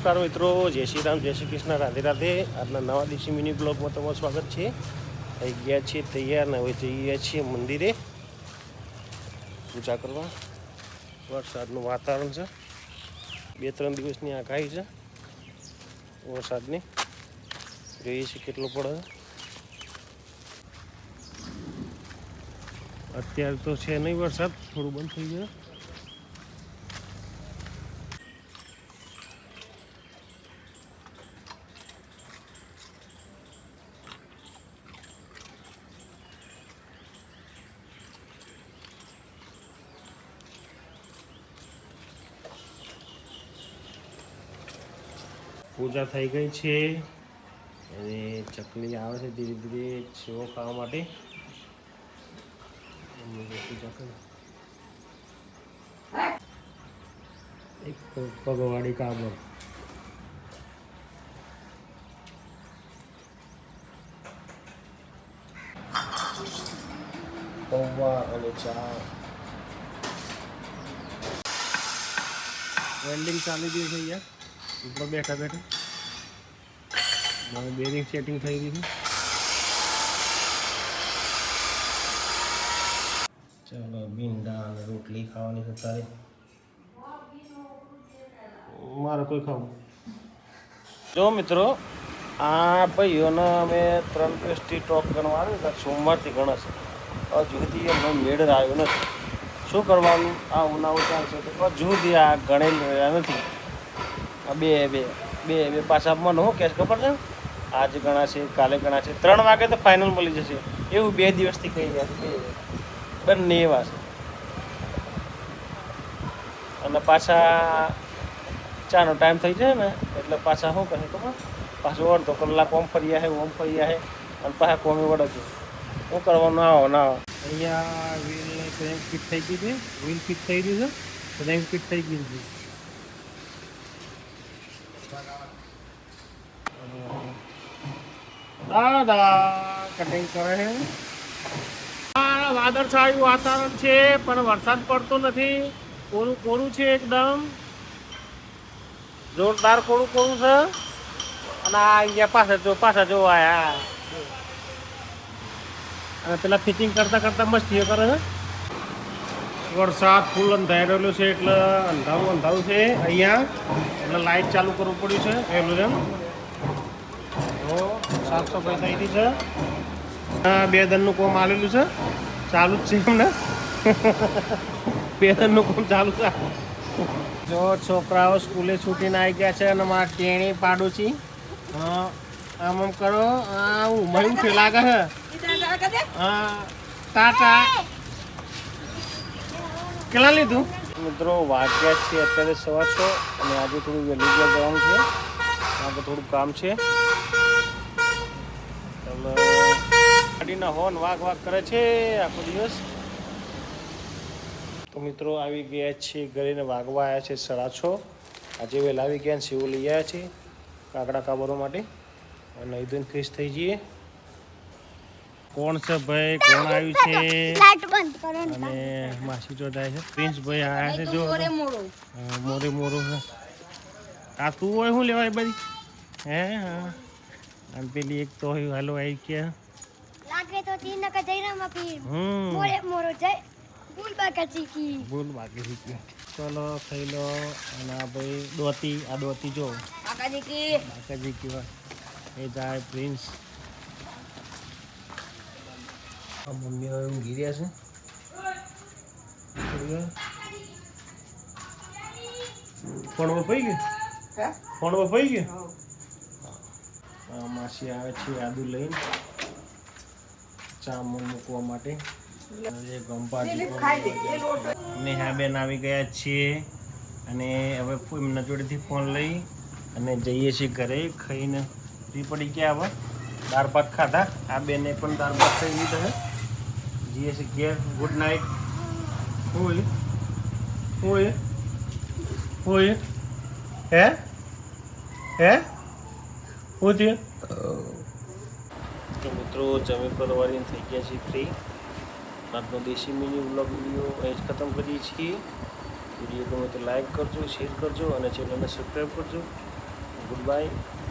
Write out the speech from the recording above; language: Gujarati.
નમસ્કાર મિત્રો, જય શ્રી રામ, જય શ્રી કૃષ્ણ, રાધે રાધે. આજના નવા દિવસી મિની બ્લોગમાં તમારું સ્વાગત છે. થઈ ગયા છીએ તૈયાર ને હવે જઈએ છીએ મંદિરે પૂજા કરવા. વરસાદનું વાતાવરણ છે, 2-3 દિવસની આગાહી છે વરસાદની. જોઈએ છીએ કેટલો પડે. અત્યારે તો છે નહીં વરસાદ, થોડું બંધ થઈ ગયું. પૂજા થઈ ગઈ છે અને ચકલી આવે છે ધીરે ધીરે સેવો ખાવા માટે. પૂજા કરી એક પગવાડી કાબર પૌવા અને ચા. વેલ્ડિંગ ચાલી ગયું છે અહીંયા ઉપર બેઠા બેઠા. મારું બેરિંગ સેટિંગ થઈ ગયું છે. ચાલો ભીંડા અને રોટલી ખાવાની છે તારે. મારે કોઈ ખાવું. જો મિત્રો, આ ભાઈઓને અમે 3 પેસ્ટ્રી ટોપ ગણવા આવ્યું હતા, સોમવારથી ગણશે. હજુ સુધી એમનો મેળ આવ્યો નથી. શું કરવાનું? આ ઉનાળો ચાલશે તો હજુ સુધી આ ગણેલ રહ્યા નથી. આ બે પાછા મને શું કહે ખબર છે? આજે ગણાશે, કાલે ગણાશે, 3 વાગે તો ફાઇનલ મળી જશે એવું 2 દિવસથી કહી રહ્યા છે. બંને એવા છે. અને પાછા ચાનો ટાઈમ થઈ જાય ને એટલે પાછા શું કહે ખબર? પાછું અડધો કલાક ઓમ ફર્યા છે, ઓમ ફર્યા છે અને પાછા કોમી વળે છે. શું કરવાનું? આવો ના આવો. અહીંયા વ્હીલ ક્રેન્ક ફિટ થઈ ગઈ છે, વ્હીલ ફિટ થઈ ગયું છે, ક્રેન્ક ફિટ થઈ ગયું છે. દાદા કટિંગ કરે છે. વાદળછાયું વાતાવરણ છે પણ વરસાદ પડતો નથી. કોરું કોરું છે એકદમ જોરદાર, કોરું કોરું છે. અને આ અહીંયા પાછા જો આયા અને પેલા ફિટિંગ કરતા મસ્તીઓ કરે છે. વરસાદ ફૂલ અંધારેલું છે એટલે અંધારું છે અહીંયા, એટલે લાઇટ ચાલુ કરવું પડ્યું છે પહેલું જેમ. તો સાફ સફાઈ થઈ ગઈ છે. 2 દનનું કોમ આવેલું છે, ચાલુ જ છે એમને. 2 દનનું કોમ ચાલુ છે. જો છોકરાઓ સ્કૂલે છૂટીને આવી ગયા છે અને મારા ટેણી પાડું છી. આમ કરો. ઉમર્યું છે લાગે છે. હા ટાટા કેટલા લીધું? મિત્રો વાગ્યા છે અત્યારે 6:15 અને આજે થોડું વહેલું જવાનું છે. આજે થોડું કામ છે. ગાડીના હોર્ન વાગ કરે છે આખો દિવસ. તો મિત્રો આવી ગયા છે ઘરે ને વાગવા આવ્યા છે 6:30. આજે વહેલા આવી ગયા ને સેવું લઈ આવ્યા છે કાકડા કાબરો માટે. અને અહીં ફ્રેશ થઈ જઈએ. કોણ છે ભાઈ? કોણ આવ્યું છે? અને માસી જો જાય છે. પ્રિન્સ ભાઈ આવ્યા છે. જો મોરે મોરો છે. આ તું હોય શું લેવાય બધી? હે હા. અને પેલી એક તો હાલો આવી ગયા લાગે તો તીન નકા જઈરામાં પી મોરે મોરો જાય ભૂલ બાકી શીખી. ચલો ખાઈ લો. અને આ ભાઈ દોતી, આ દોતી જો કાકાજી કેવા એ જાય. પ્રિન્સ મમ્મી હવે ઊંઘી રહ્યા છે. ફોનમાં પડી ગયું, ફોનમાં પડી ગયું. માસી આવે છે આદુ લઈને ચા મૂકવા માટે. નેહાબેન આવી ગયા છીએ અને હવે એમના જોડેથી ફોન લઈ અને જઈએ છીએ ઘરે. ખાઈને ફ્રી પડી ગયા. હવે દાળ ભાત ખાધા. આ બેને પણ દાળ ભાત ખાઈ લીધા છે. જઈએ છીએ ઘેર. Good night. હોય હે શું થયું? તો મિત્રો જમી પરવારી થઈ ગયા છીએ ફ્રી. આજનો દેશી મિની વ્લોગ વિડીયો અહીં જ ખતમ કરીએ છીએ. વિડીયો ગમે તો લાઈક કરજો, શેર કરજો અને ચેનલને સબસ્ક્રાઈબ કરજો. Good bye.